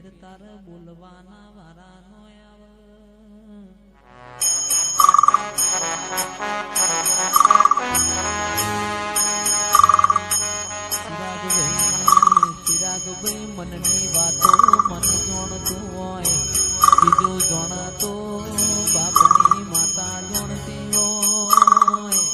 ફેર તારે બોલવાના વારા નો આવે. ચિરાગભાઈ મનની વાતો મન જોણતું હોય, બીજું જોણતો બાપની માતા જોણતી હોય.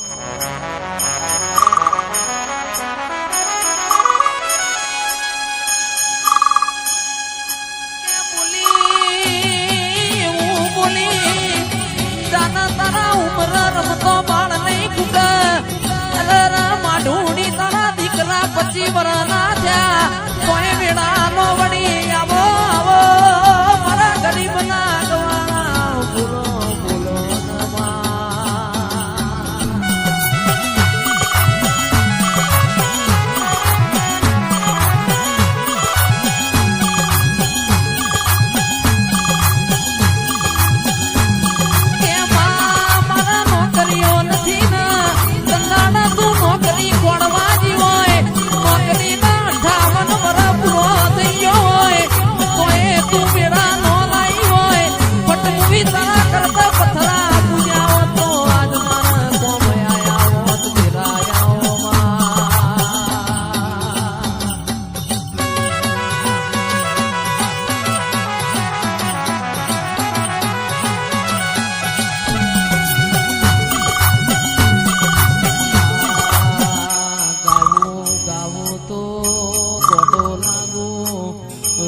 પછી વરના થયા કોઈ વેળા નો વળી આવો આવો મારા ગરીબ ના ગવાના બોલો બોલો મારા નોકરીઓ નથી ને ધંધાના તું નોકરી કોણવા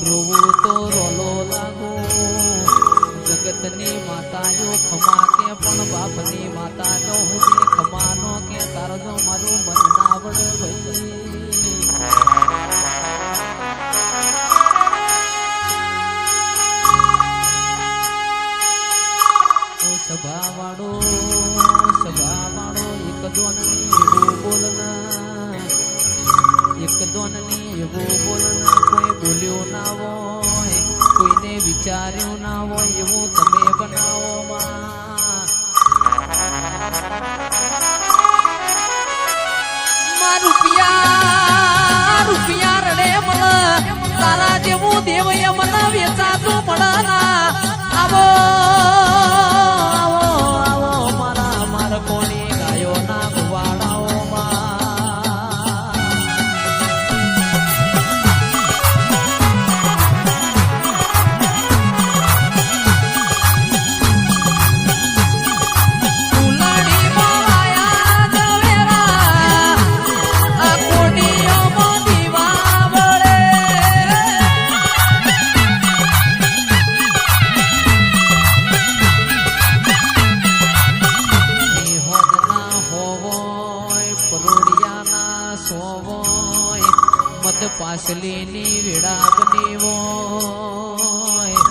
રોવું તો રોલો લાગો. જગતની માતાઓ ખમા કે પણ બાપની માતા જો હું ખમાનો કે તારો જો મારું મન ના વળે ભાઈ. સભા વાળો એક દોનની એવું બોલના, એક દોનની એવું બોલના. કોઈ બોલ્યો ના હોય, કોઈને વિચાર્યું ના હોય એવું તમે બનાવો માં. રૂપિયા રડે મને તારા જેવું દેવ મને વેચાતું મળે ના. આવો આવો મારા કોની ગાયો ના ગુવાડાઓ પાસલીની વેળા બની હોય.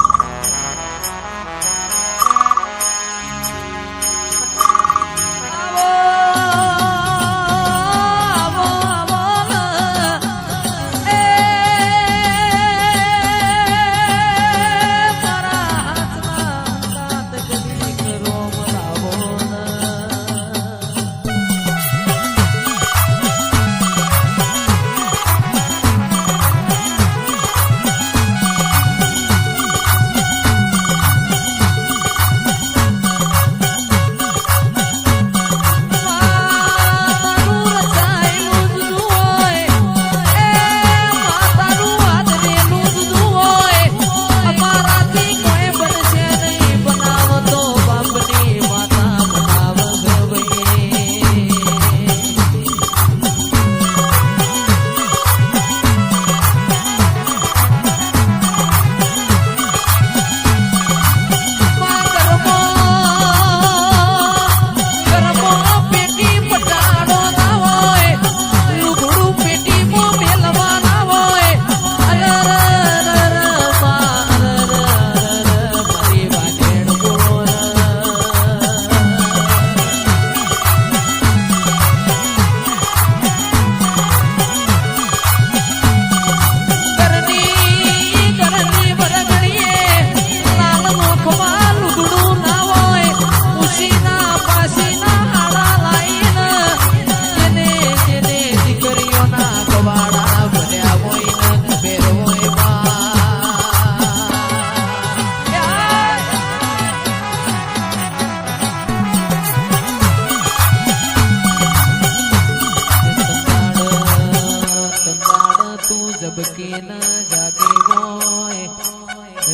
તું જબકી ન જાગે હોય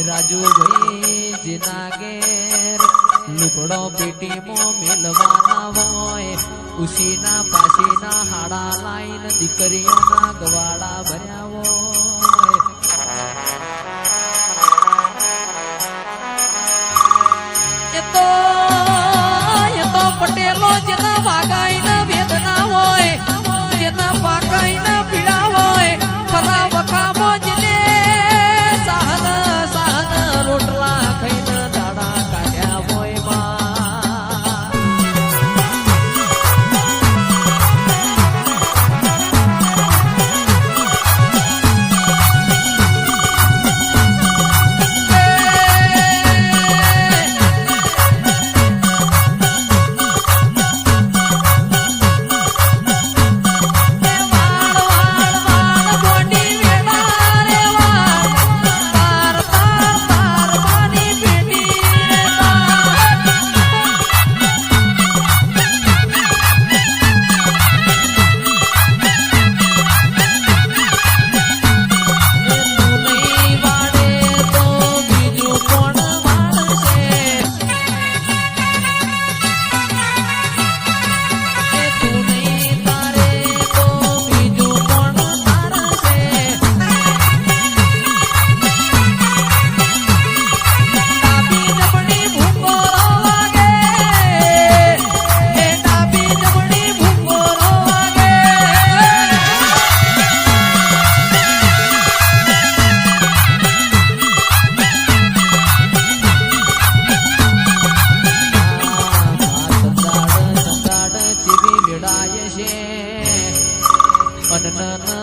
રાજુભાઈ જેના ઘેર લુગડો પેટીમાં મેલવાના હોય ઉસીના પાસીના હાડા લાઈન દીકરીઓના ગવાડા ભર્યા હોય એ તો પટેલો જેના વાગાઈના વેદના હોય જેના પાકાઈના પીડા હોય ખરા વખામાં જેને સાહન રોટલા ખાઈને દાડા કાઢ્યા હોય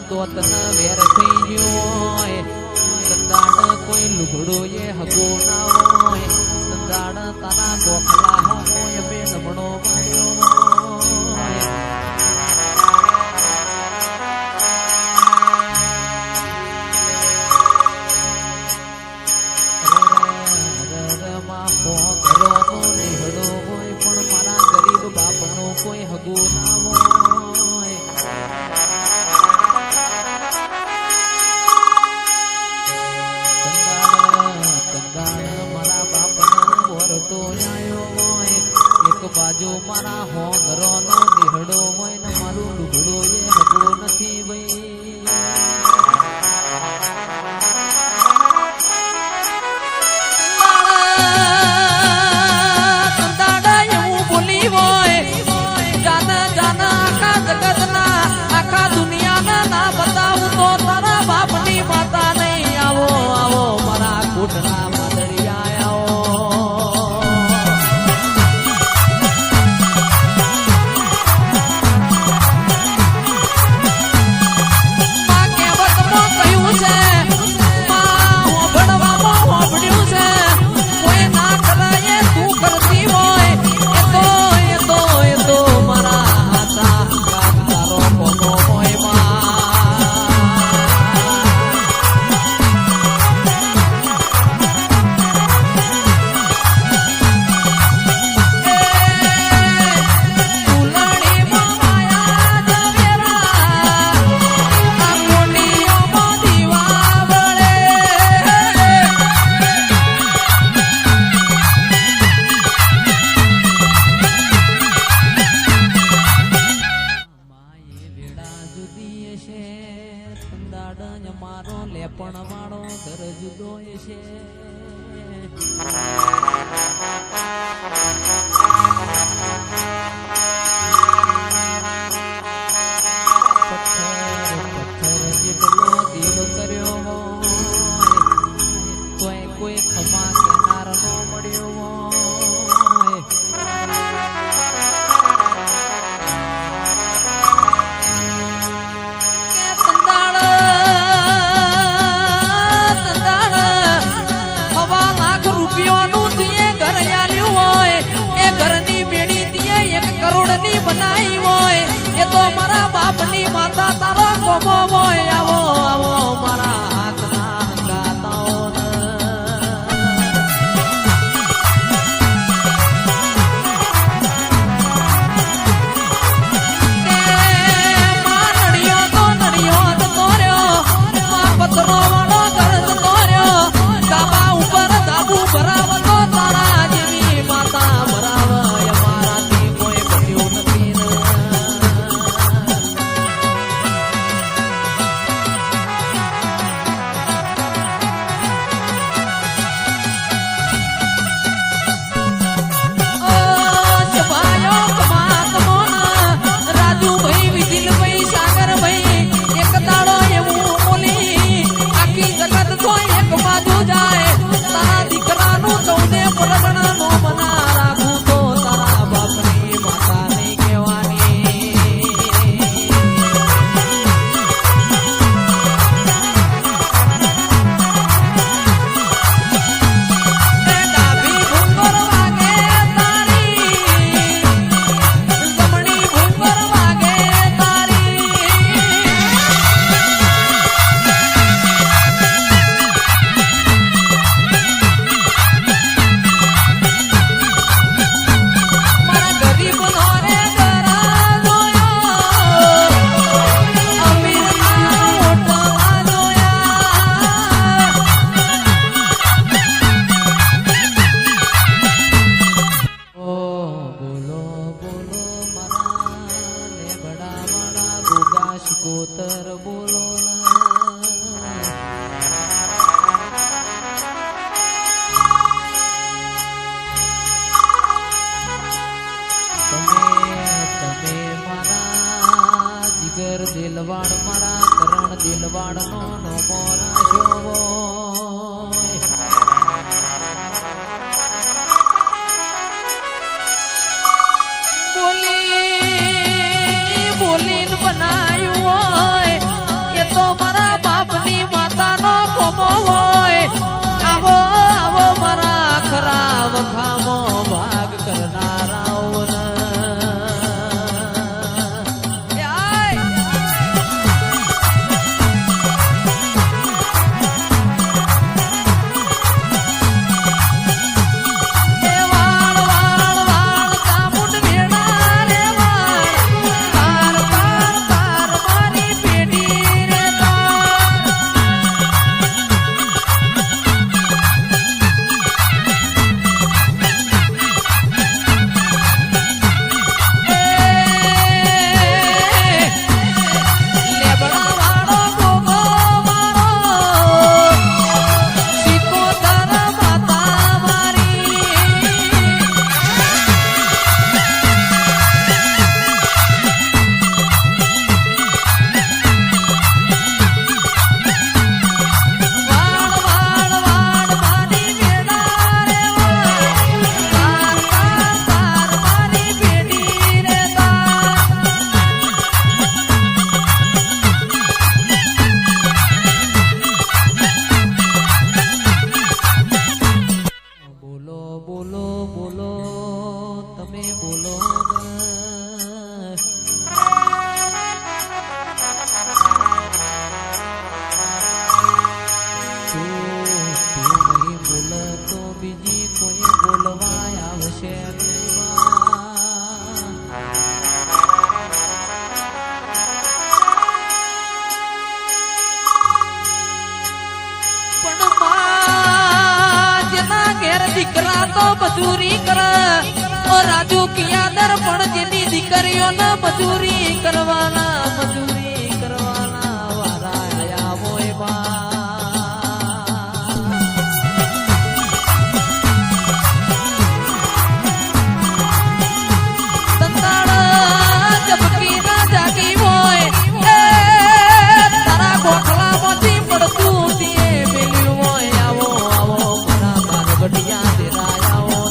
દોતન વેર થઈ ગયો સંદાડ કોઈ લુગડો એ હગો ના હોય સંદાડ તારા ગોખલા હોય બે નમણો માર્યો હોય પણ મારા ગરીબ બાપનો કોઈ હગો ના હોય બાજુ મારા હોંગરો નો દેહડો હોય ને મારું લુગડો એ હગડો નથી ભાઈ દાદા એવું બોલી હોય જાના જાના આખા જગત ના આખા દુનિયા ના બતાવું તો તારા બાપની માતા નહીં આવો આવો મારા કુટના માદડિયા મારો લેપણ વાળો ઘર જુદો છે પથ્થર જેટલો દેવ કર્યો હોય કોઈ ખમા કેનાર નો મળ્યો હોય બનાવી હોય એ તો મારા બાપની માતા તારો કોમો હોય આવો આવો મારા હાથના ગાતાઓ નડિયો તો નડિયો તો રહ્યો ઘેર દીકરા તો મજૂરી કરે ઓ રાજુ કિયાદર પણ જેની દીકરીઓને મજૂરી કરવાના વારા આયા હોય બા સંતાડા જબકી ના જાગી હોય તારા ગોઠલામાંથી પડતું તે મેલ્યું હોય આવો મારા બારગઢિયા દેરાયાઓ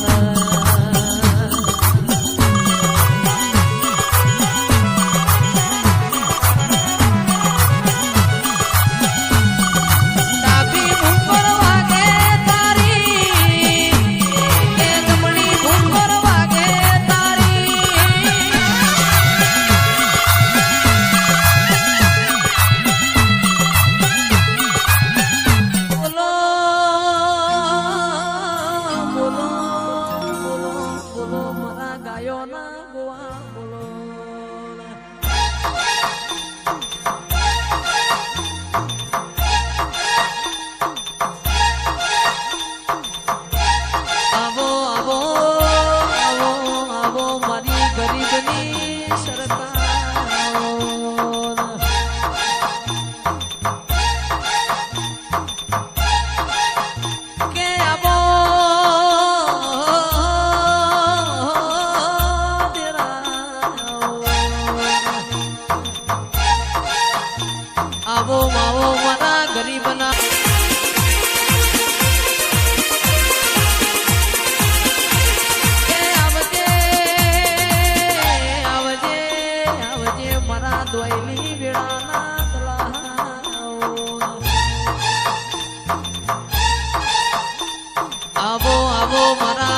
ડાબી ઉપર વાગે તારી કે જમણી ઉપર વાગે તારી બોલો બોલો બોલો બોલો મારા ગાયોના ગોવા બોલો આવો આવો આવો આવો મારી ગરીબની સરકાર કે આવો આવો માવો મારા ગરીબના કે આવજે આવજે આવજે મારા દોયલી વેળાના તલાવ આવો આવો મારા